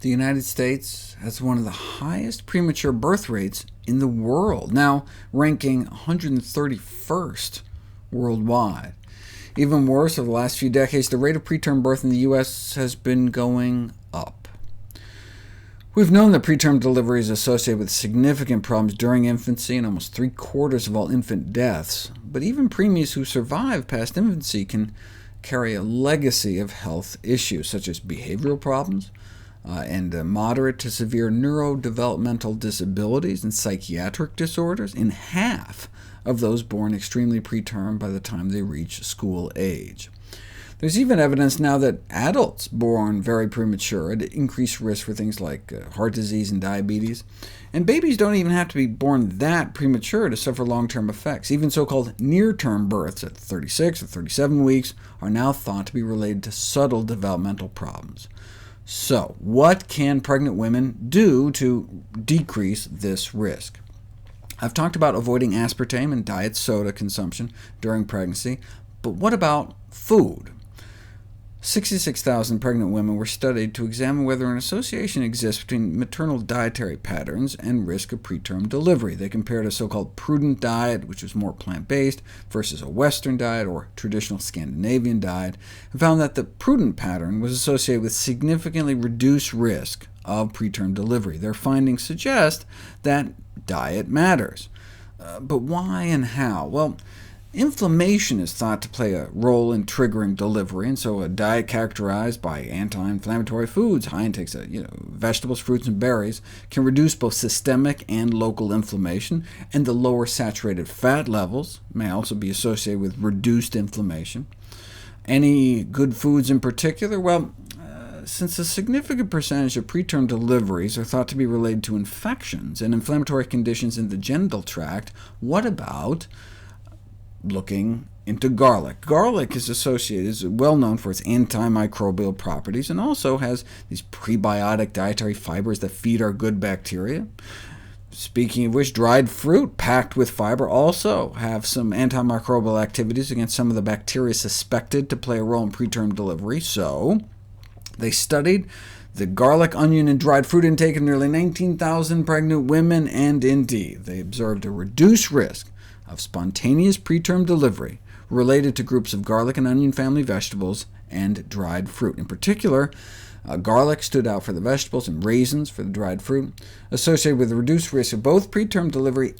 The United States has one of the highest premature birth rates in the world, now ranking 131st worldwide. Even worse, over the last few decades, the rate of preterm birth in the U.S. has been going up. We've known that preterm delivery is associated with significant problems during infancy and almost three-quarters of all infant deaths, but even preemies who survive past infancy can carry a legacy of health issues, such as behavioral problems, and moderate to severe neurodevelopmental disabilities and psychiatric disorders in half of those born extremely preterm by the time they reach school age. There's even evidence now that adults born very premature are at increased risk for things like heart disease and diabetes, and babies don't even have to be born that premature to suffer long-term effects. Even so-called near-term births at 36 or 37 weeks are now thought to be related to subtle developmental problems. So, what can pregnant women do to decrease this risk? I've talked about avoiding aspartame and diet soda consumption during pregnancy, but what about food? 66,000 pregnant women were studied to examine whether an association exists between maternal dietary patterns and risk of preterm delivery. They compared a so-called prudent diet, which was more plant-based, versus a Western diet or traditional Scandinavian diet, and found that the prudent pattern was associated with significantly reduced risk of preterm delivery. Their findings suggest that diet matters. But why and how? Well, inflammation is thought to play a role in triggering delivery, and so a diet characterized by anti-inflammatory foods, high intakes of vegetables, fruits, and berries, can reduce both systemic and local inflammation, and the lower saturated fat levels may also be associated with reduced inflammation. Any good foods in particular? Well, since a significant percentage of preterm deliveries are thought to be related to infections and inflammatory conditions in the genital tract, what about looking into garlic? Garlic is well known for its antimicrobial properties, and also has these prebiotic dietary fibers that feed our good bacteria. Speaking of which, dried fruit packed with fiber also have some antimicrobial activities against some of the bacteria suspected to play a role in preterm delivery. So they studied the garlic, onion, and dried fruit intake of nearly 19,000 pregnant women, and indeed, they observed a reduced risk of spontaneous preterm delivery related to groups of garlic and onion family vegetables and dried fruit. In particular, garlic stood out for the vegetables and raisins for the dried fruit, associated with a reduced risk of both preterm delivery